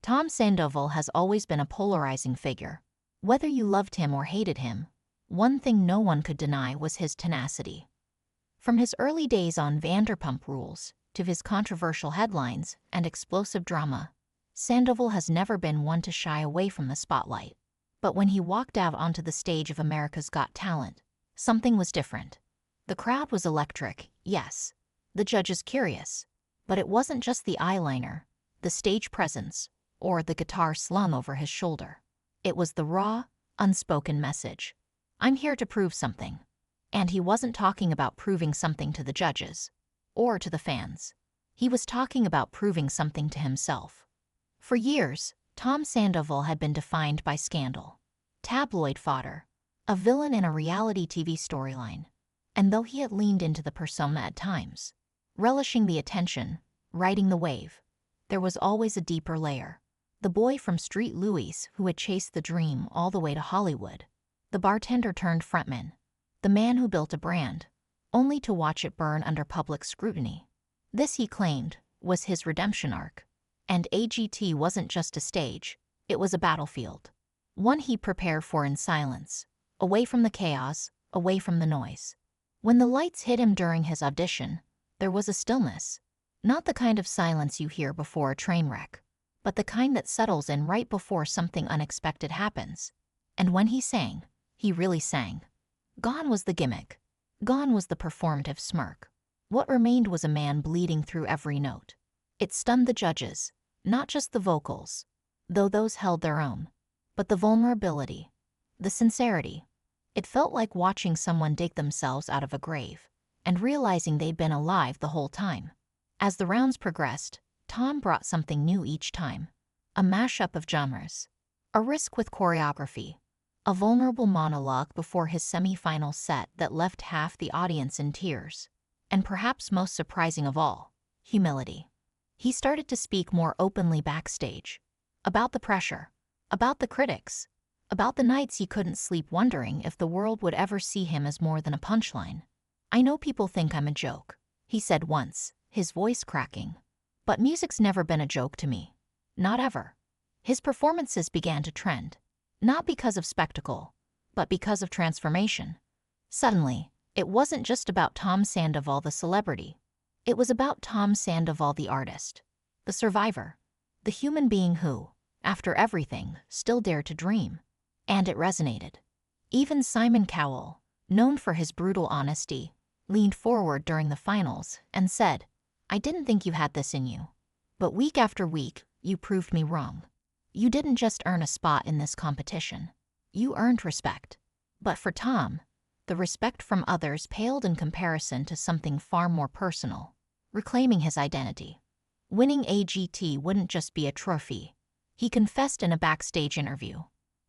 Tom Sandoval has always been a polarizing figure. Whether you loved him or hated him, one thing no one could deny was his tenacity. From his early days on Vanderpump Rules to his controversial headlines and explosive drama, Sandoval has never been one to shy away from the spotlight. But when he walked out onto the stage of America's Got Talent, something was different. The crowd was electric, yes. The judges curious. But it wasn't just the eyeliner, the stage presence, or the guitar slung over his shoulder. It was the raw, unspoken message. I'm here to prove something. And he wasn't talking about proving something to the judges or to the fans. He was talking about proving something to himself. For years, Tom Sandoval had been defined by scandal, tabloid fodder, a villain in a reality TV storyline. And though he had leaned into the persona at times, relishing the attention, riding the wave, there was always a deeper layer. The boy from Street Louis who had chased the dream all the way to Hollywood. The bartender turned frontman. The man who built a brand, only to watch it burn under public scrutiny. This, he claimed, was his redemption arc. And AGT wasn't just a stage, it was a battlefield. One he prepared for in silence, away from the chaos, away from the noise. When the lights hit him during his audition, there was a stillness. Not the kind of silence you hear before a train wreck, but the kind that settles in right before something unexpected happens. And when he sang, he really sang. Gone was the gimmick. Gone was the performative smirk. What remained was a man bleeding through every note. It stunned the judges, not just the vocals, though those held their own, but the vulnerability, the sincerity. It felt like watching someone dig themselves out of a grave and realizing they'd been alive the whole time. As the rounds progressed, Tom brought something new each time. A mashup of genres, a risk with choreography, a vulnerable monologue before his semi-final set that left half the audience in tears, and perhaps most surprising of all, humility. He started to speak more openly backstage, about the pressure, about the critics, about the nights he couldn't sleep wondering if the world would ever see him as more than a punchline. I know people think I'm a joke, he said once, his voice cracking. But music's never been a joke to me. Not ever. His performances began to trend, not because of spectacle, but because of transformation. Suddenly, it wasn't just about Tom Sandoval the celebrity. It was about Tom Sandoval the artist, the survivor, the human being who, after everything, still dared to dream. And it resonated. Even Simon Cowell, known for his brutal honesty, leaned forward during the finals and said, I didn't think you had this in you. But week after week, you proved me wrong. You didn't just earn a spot in this competition. You earned respect. But for Tom, the respect from others paled in comparison to something far more personal, reclaiming his identity. Winning AGT wouldn't just be a trophy. He confessed in a backstage interview.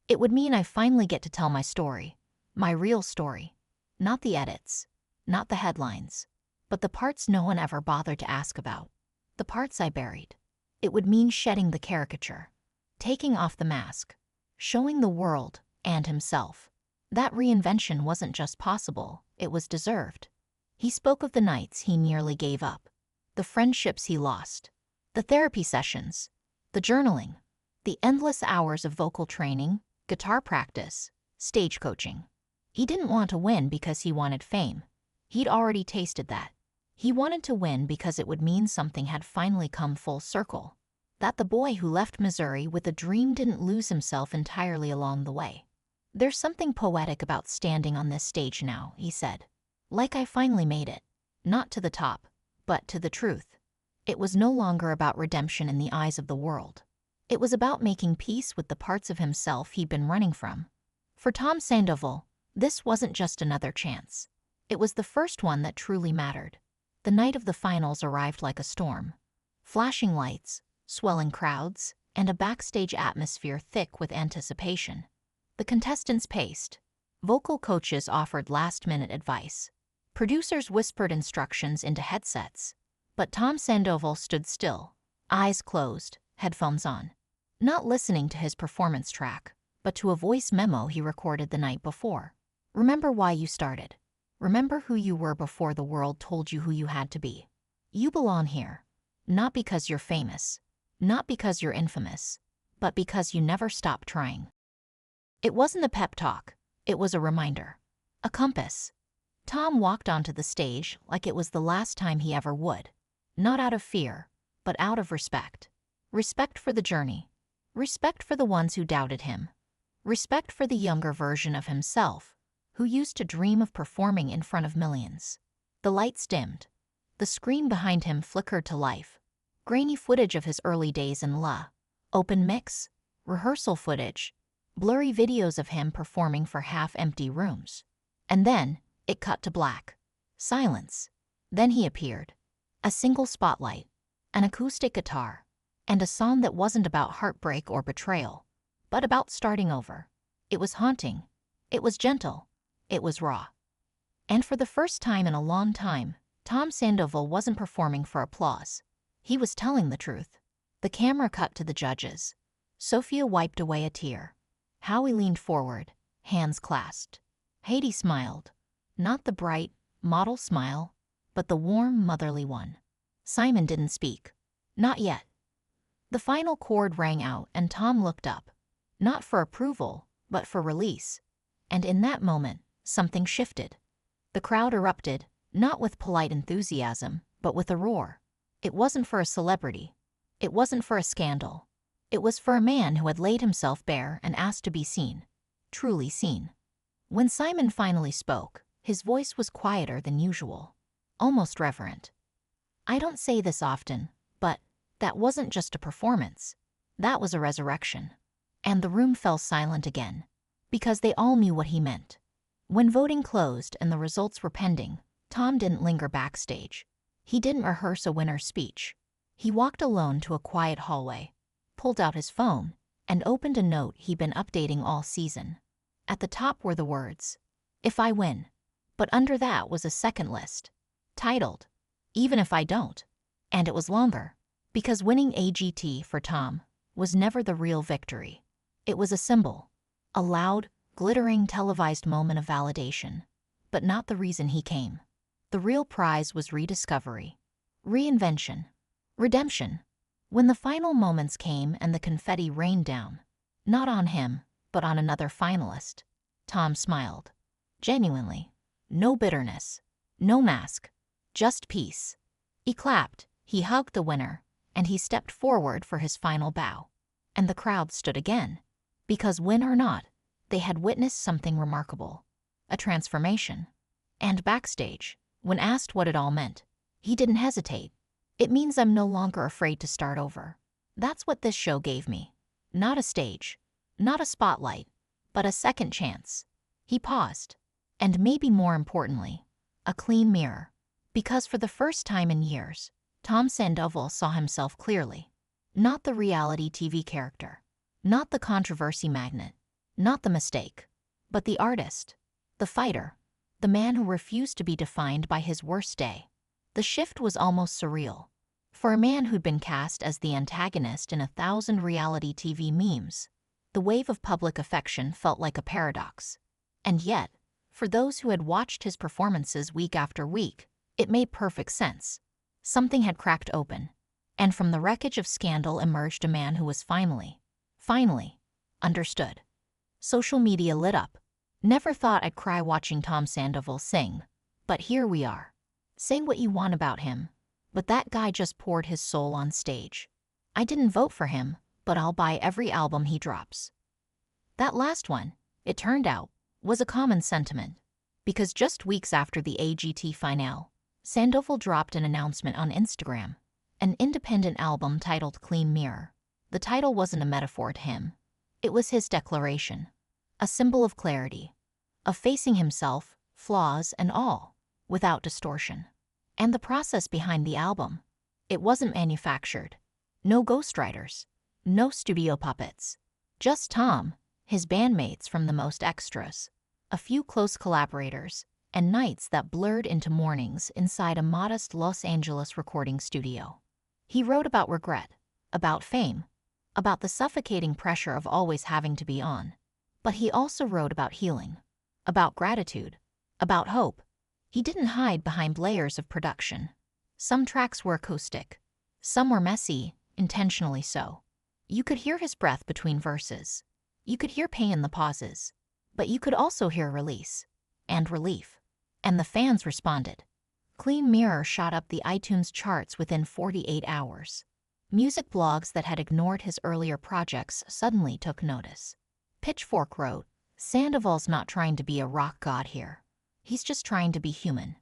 It would mean I finally get to tell my story, my real story. Not the edits, not the headlines, but the parts no one ever bothered to ask about. The parts I buried. It would mean shedding the caricature, taking off the mask, showing the world and himself. That reinvention wasn't just possible, it was deserved. He spoke of the nights he nearly gave up, the friendships he lost, the therapy sessions, the journaling, the endless hours of vocal training, guitar practice, stage coaching. He didn't want to win because he wanted fame. He'd already tasted that. He wanted to win because it would mean something had finally come full circle. That the boy who left Missouri with a dream didn't lose himself entirely along the way. There's something poetic about standing on this stage now, he said. Like I finally made it. Not to the top, but to the truth. It was no longer about redemption in the eyes of the world. It was about making peace with the parts of himself he'd been running from. For Tom Sandoval, this wasn't just another chance. It was the first one that truly mattered. The night of the finals arrived like a storm. Flashing lights, swelling crowds, and a backstage atmosphere thick with anticipation. The contestants paced. Vocal coaches offered last-minute advice. Producers whispered instructions into headsets. But Tom Sandoval stood still, eyes closed, headphones on. Not listening to his performance track, but to a voice memo he recorded the night before. Remember why you started. Remember who you were before the world told you who you had to be. You belong here. Not because you're famous. Not because you're infamous. but because you never stopped trying. It wasn't a pep talk, it was a reminder. A compass. Tom walked onto the stage like it was the last time he ever would. Not out of fear, but out of respect. Respect for the journey. Respect for the ones who doubted him. Respect for the younger version of himself, who used to dream of performing in front of millions. The lights dimmed. The screen behind him flickered to life. Grainy footage of his early days in La. Open mix, rehearsal footage, blurry videos of him performing for half-empty rooms. And then, it cut to black. Silence. Then he appeared. A single spotlight, an acoustic guitar, and a song that wasn't about heartbreak or betrayal, but about starting over. It was haunting. It was gentle. It was raw. And for the first time in a long time, Tom Sandoval wasn't performing for applause. He was telling the truth. The camera cut to the judges. Sophia wiped away a tear. Howie leaned forward, hands clasped. Haiti smiled. Not the bright, model smile, but the warm, motherly one. Simon didn't speak. Not yet. The final chord rang out and Tom looked up. Not for approval, but for release. And in that moment, something shifted. The crowd erupted, not with polite enthusiasm, but with a roar. It wasn't for a celebrity. It wasn't for a scandal. It was for a man who had laid himself bare and asked to be seen. Truly seen. When Simon finally spoke, his voice was quieter than usual. Almost reverent. I don't say this often, but that wasn't just a performance. That was a resurrection. And the room fell silent again. Because they all knew what he meant. When voting closed and the results were pending, Tom didn't linger backstage. He didn't rehearse a winner's speech. He walked alone to a quiet hallway, pulled out his phone, and opened a note he'd been updating all season. At the top were the words, "If I win." But under that was a second list, titled, "Even if I don't." And it was longer, because winning AGT for Tom was never the real victory. It was a symbol, a loud, glittering televised moment of validation, but not the reason he came. The real prize was rediscovery, reinvention, redemption. When the final moments came and the confetti rained down, not on him, but on another finalist, Tom smiled. Genuinely. No bitterness. No mask. Just peace. He clapped, he hugged the winner, and he stepped forward for his final bow. And the crowd stood again. Because win or not, they had witnessed something remarkable. A transformation. And backstage, when asked what it all meant, he didn't hesitate. It means I'm no longer afraid to start over. That's what this show gave me. Not a stage, not a spotlight, but a second chance. He paused. And maybe more importantly, a clean mirror. Because for the first time in years, Tom Sandoval saw himself clearly. Not the reality TV character. Not the controversy magnet. Not the mistake. But the artist. The fighter. The man who refused to be defined by his worst day. The shift was almost surreal. For a man who'd been cast as the antagonist in 1,000 reality TV memes, the wave of public affection felt like a paradox. And yet, for those who had watched his performances week after week, it made perfect sense. Something had cracked open, and from the wreckage of scandal emerged a man who was finally, understood. Social media lit up. Never thought I'd cry watching Tom Sandoval sing, but here we are. Say what you want about him, but that guy just poured his soul on stage. I didn't vote for him, but I'll buy every album he drops. That last one, it turned out, was a common sentiment, because just weeks after the AGT finale, Sandoval dropped an announcement on Instagram, an independent album titled Clean Mirror. The title wasn't a metaphor to him. It was his declaration, a symbol of clarity, of facing himself, flaws and all, without distortion. And the process behind the album, it wasn't manufactured. No ghostwriters, no studio puppets. Just Tom, his bandmates from the most extras, a few close collaborators, and nights that blurred into mornings inside a modest Los Angeles recording studio. He wrote about regret, about fame, about the suffocating pressure of always having to be on. But he also wrote about healing, about gratitude, about hope. He didn't hide behind layers of production. Some tracks were acoustic. Some were messy, intentionally so. You could hear his breath between verses. You could hear pain in the pauses. But you could also hear release. And relief. And the fans responded. Clean Mirror shot up the iTunes charts within 48 hours. Music blogs that had ignored his earlier projects suddenly took notice. Pitchfork wrote, "Sandoval's not trying to be a rock god here. He's just trying to be human.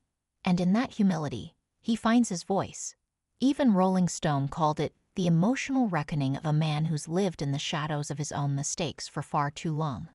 And in that humility, he finds his voice." Even Rolling Stone called it the emotional reckoning of a man who's lived in the shadows of his own mistakes for far too long.